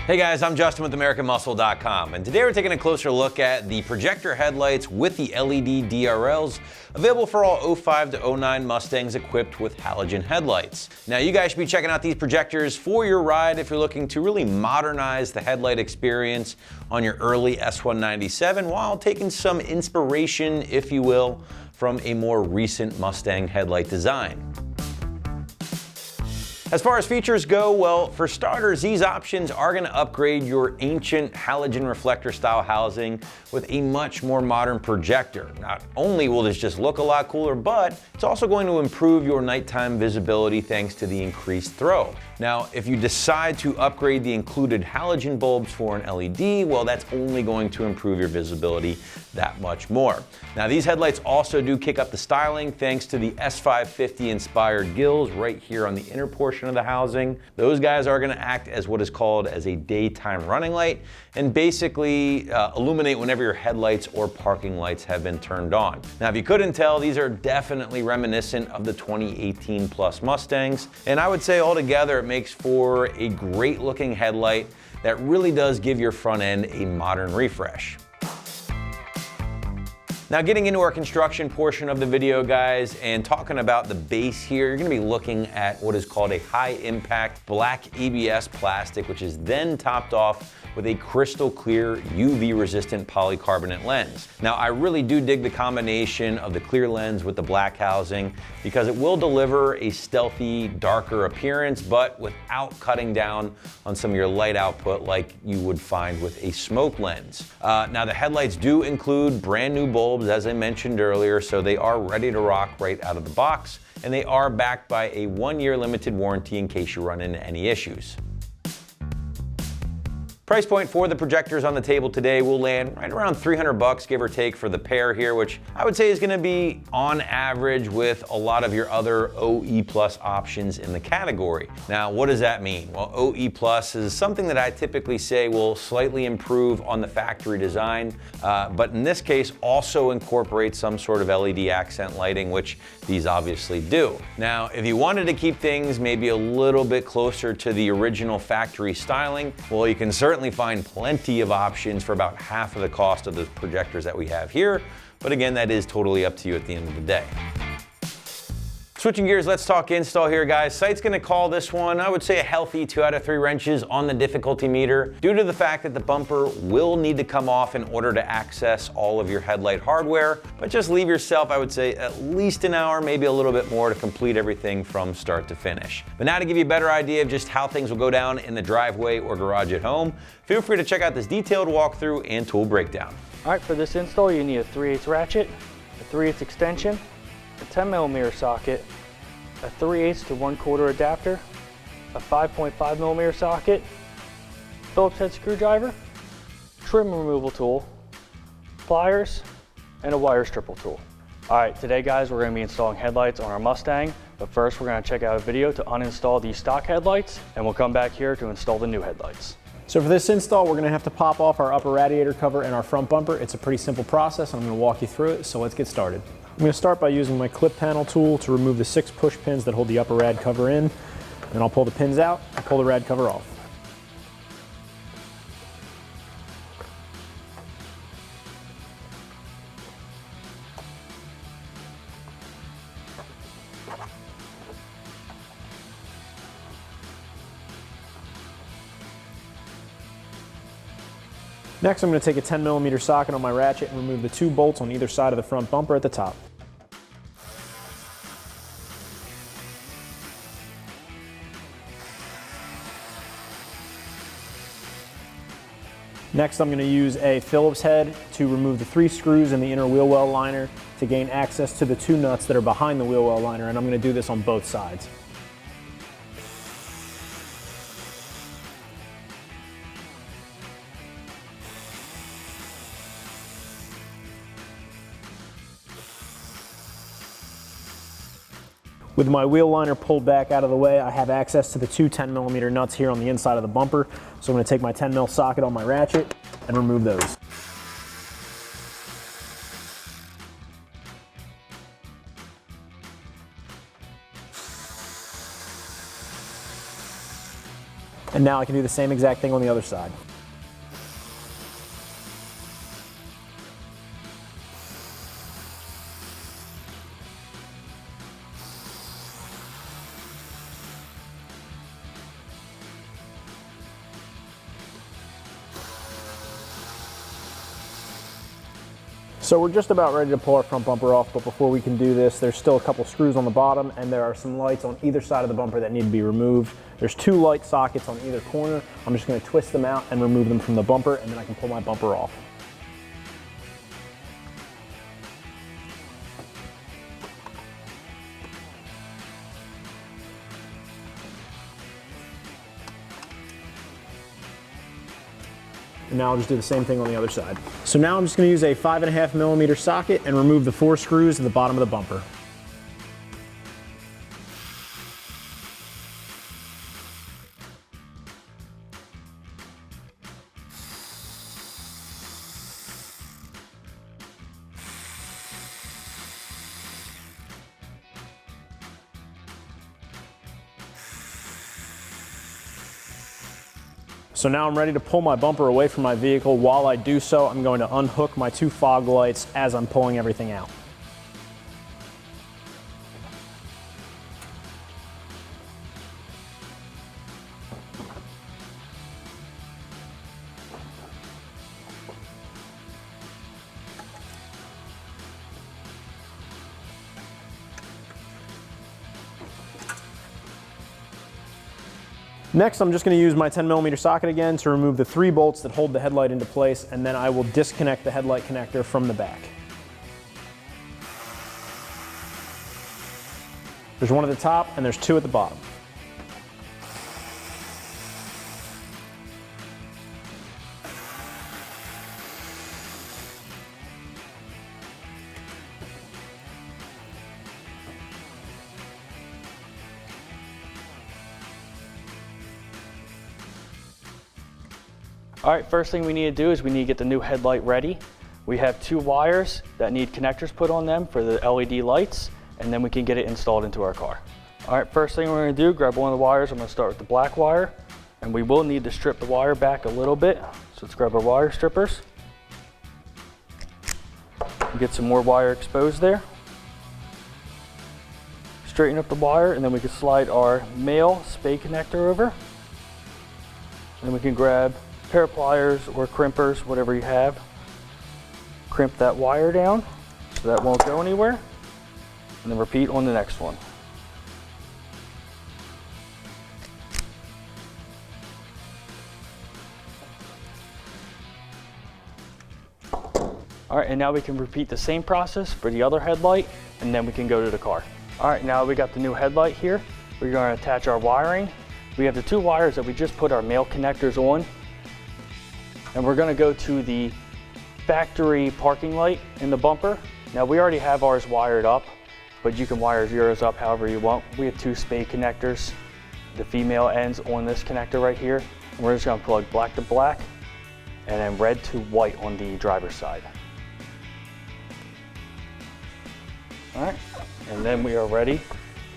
Hey guys, I'm Justin with AmericanMuscle.com, and today we're taking a closer look at the projector headlights with the LED DRLs available for all 05 to 09 Mustangs equipped with halogen headlights. Now you guys should be checking out these projectors for your ride if you're looking to really modernize the headlight experience on your early S197 while taking some inspiration, if you will, from a more recent Mustang headlight design. As far as features go, well, for starters, these options are going to upgrade your ancient halogen reflector style housing with a much more modern projector. Not only will this just look a lot cooler, but it's also going to improve your nighttime visibility thanks to the increased throw. Now, if you decide to upgrade the included halogen bulbs for an LED, well, that's only going to improve your visibility that much more. Now, these headlights also do kick up the styling thanks to the S550 inspired gills right here on the inner portion of the housing. Those guys are going to act as what is called as a daytime running light and basically illuminate whenever your headlights or parking lights have been turned on. Now, if you couldn't tell, these are definitely reminiscent of the 2018 Plus Mustangs, and I would say altogether it makes for a great looking headlight that really does give your front end a modern refresh. Now, getting into our construction portion of the video, guys, and talking about the base here, you're gonna be looking at what is called a high impact black ABS plastic, which is then topped off with a crystal clear UV resistant polycarbonate lens. Now, I really do dig the combination of the clear lens with the black housing because it will deliver a stealthy, darker appearance, but without cutting down on some of your light output like you would find with a smoke lens. Now, the headlights do include brand new bulbs, as I mentioned earlier, so they are ready to rock right out of the box, and they are backed by a 1-year limited warranty in case you run into any issues. Price point for the projectors on the table today will land right around $300, give or take, for the pair here, which I would say is going to be on average with a lot of your other OE Plus options in the category. Now, what does that mean? Well, OE Plus is something that I typically say will slightly improve on the factory design, but in this case also incorporate some sort of LED accent lighting, which these obviously do. Now, if you wanted to keep things maybe a little bit closer to the original factory styling, well, you can certainly find plenty of options for about half of the cost of the projectors that we have here. But again, that is totally up to you at the end of the day. Switching gears, let's talk install here, guys. Site's gonna call this one, I would say, a healthy 2 out of 3 wrenches on the difficulty meter due to the fact that the bumper will need to come off in order to access all of your headlight hardware. But just leave yourself, I would say, at least an hour, maybe a little bit more to complete everything from start to finish. But now to give you a better idea of just how things will go down in the driveway or garage at home, feel free to check out this detailed walkthrough and tool breakdown. All right, for this install, you need a 3/8 ratchet, a 3/8 extension, a 10mm socket, a 3/8 to 1/4 adapter, a 5.5mm socket, Phillips head screwdriver, trim removal tool, pliers, and a wire stripper tool. All right, today, guys, we're going to be installing headlights on our Mustang, but first we're going to check out a video to uninstall these stock headlights, and we'll come back here to install the new headlights. So for this install, we're going to have to pop off our upper radiator cover and our front bumper. It's a pretty simple process. I'm going to walk you through it, so let's get started. I'm going to start by using my clip panel tool to remove the 6 push pins that hold the upper rad cover in. Then I'll pull the pins out and pull the rad cover off. Next, I'm going to take a 10mm socket on my ratchet and remove the 2 bolts on either side of the front bumper at the top. Next, I'm going to use a Phillips head to remove the 3 screws in the inner wheel well liner to gain access to the 2 nuts that are behind the wheel well liner, and I'm going to do this on both sides. With my wheel liner pulled back out of the way, I have access to the 2 10mm nuts here on the inside of the bumper. So I'm going to take my 10mm socket on my ratchet and remove those. And now I can do the same exact thing on the other side. So we're just about ready to pull our front bumper off, but before we can do this, there's still a couple screws on the bottom, and there are some lights on either side of the bumper that need to be removed. There's 2 light sockets on either corner. I'm just going to twist them out and remove them from the bumper, and then I can pull my bumper off. And now I'll just do the same thing on the other side. So now I'm just going to use a 5.5mm socket and remove the 4 screws at the bottom of the bumper. So now I'm ready to pull my bumper away from my vehicle. While I do so, I'm going to unhook my 2 fog lights as I'm pulling everything out. Next, I'm just going to use my 10mm socket again to remove the 3 bolts that hold the headlight into place, and then I will disconnect the headlight connector from the back. There's 1 at the top and there's 2 at the bottom. All right, first thing we need to do is we need to get the new headlight ready. We have 2 wires that need connectors put on them for the LED lights, and then we can get it installed into our car. All right, first thing we're gonna do, grab one of the wires. I'm gonna start with the black wire, and we will need to strip the wire back a little bit. So let's grab our wire strippers. Get some more wire exposed there. Straighten up the wire, and then we can slide our male spade connector over. Then we can grab a pair of pliers or crimpers, whatever you have. Crimp that wire down so that won't go anywhere. And then repeat on the next one. All right, and now we can repeat the same process for the other headlight, and then we can go to the car. All right, now we got the new headlight here. We're going to attach our wiring. We have the 2 wires that we just put our male connectors on, and we're going to go to the factory parking light in the bumper. Now we already have ours wired up, but you can wire yours up however you want. We have 2 spade connectors, the female ends on this connector right here. And we're just going to plug black to black and then red to white on the driver's side. All right, and then we are ready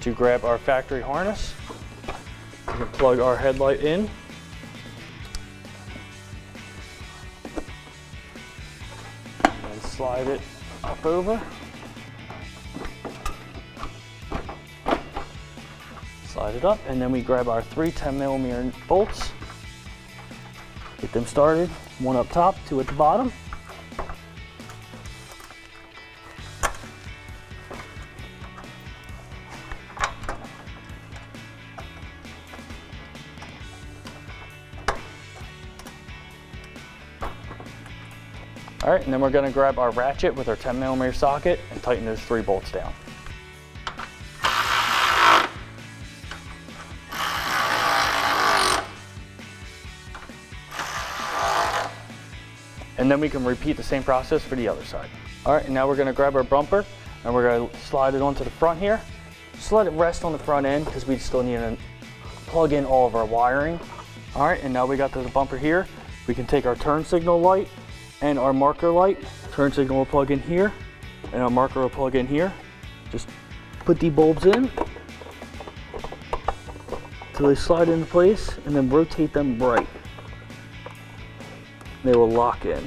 to grab our factory harness. We can plug our headlight in. And slide it up over. Slide it up, and then we grab our 3 10mm bolts. Get them started, 1 up top, 2 at the bottom. All right, and then we're going to grab our ratchet with our 10mm socket and tighten those 3 bolts down. And then we can repeat the same process for the other side. All right, and now we're going to grab our bumper and we're going to slide it onto the front here. Just let it rest on the front end because we still need to plug in all of our wiring. All right, and now we got to the bumper here. We can take our turn signal light and our marker light. Turn signal will plug in here and our marker will plug in here. Just put the bulbs in, until they slide into place, and then rotate them right. They will lock in.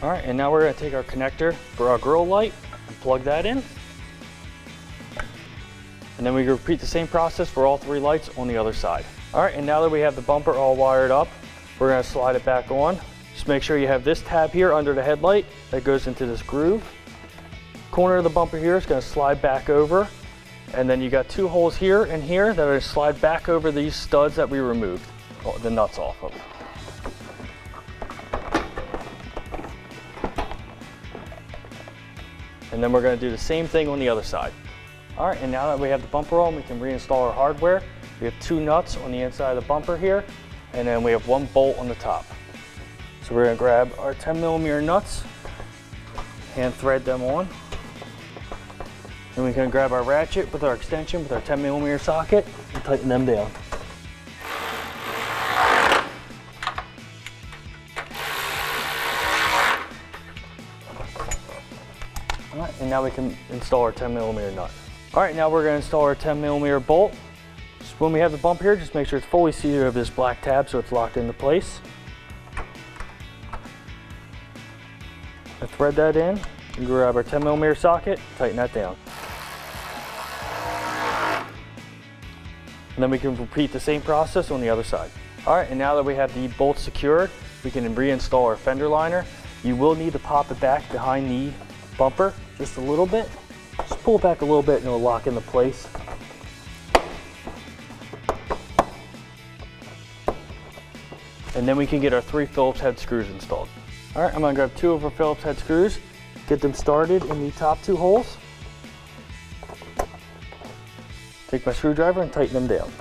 All right, and now we're gonna take our connector for our grill light and plug that in. And then we repeat the same process for all 3 lights on the other side. All right, and now that we have the bumper all wired up, we're gonna slide it back on. Just make sure you have this tab here under the headlight that goes into this groove. Corner of the bumper here is gonna slide back over. And then you got 2 holes here and here that are gonna slide back over these studs that we removed the nuts off of. And then we're gonna do the same thing on the other side. All right, and now that we have the bumper on, we can reinstall our hardware. We have 2 nuts on the inside of the bumper here, and then we have 1 bolt on the top. So we're gonna grab our 10mm nuts, hand thread them on. And we can grab our ratchet with our extension with our 10mm socket and tighten them down. All right, and now we can install our 10mm nut. All right, now we're gonna install our 10mm bolt. Just when we have the bump here, just make sure it's fully seated over this black tab so it's locked into place. I thread that in, and grab our 10mm socket, tighten that down. And then we can repeat the same process on the other side. All right, and now that we have the bolts secured, we can reinstall our fender liner. You will need to pop it back behind the bumper just a little bit. Just pull it back a little bit and it'll lock into place. And then we can get our 3 Phillips head screws installed. All right, I'm gonna grab 2 of our Phillips head screws, get them started in the top 2 holes. Take my screwdriver and tighten them down.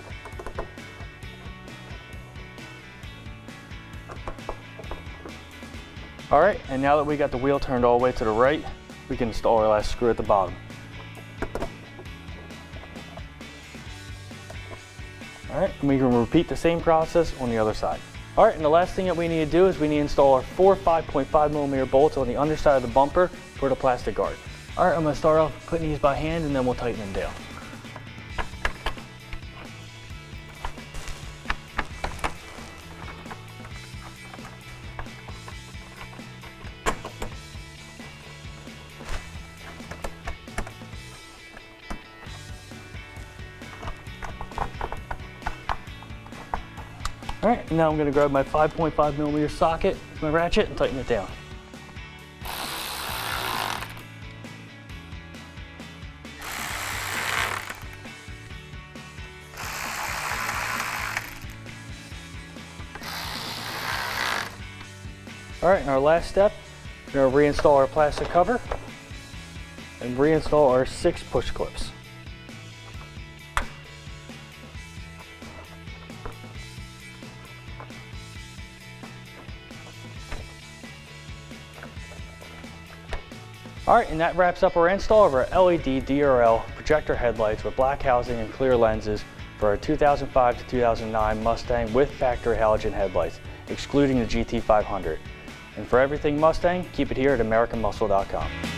All right, and now that we got the wheel turned all the way to the right, we can install our last screw at the bottom. All right, and we can repeat the same process on the other side. All right, and the last thing that we need to do is we need to install our 4 5.5mm bolts on the underside of the bumper for the plastic guard. All right, I'm gonna start off putting these by hand and then we'll tighten them down. All right, now I'm gonna grab my 5.5mm socket, my ratchet, and tighten it down. All right, and our last step, we're gonna reinstall our plastic cover and reinstall our 6 push clips. All right, and that wraps up our install of our LED DRL projector headlights with black housing and clear lenses for our 2005 to 2009 Mustang with factory halogen headlights, excluding the GT500. And for everything Mustang, keep it here at AmericanMuscle.com.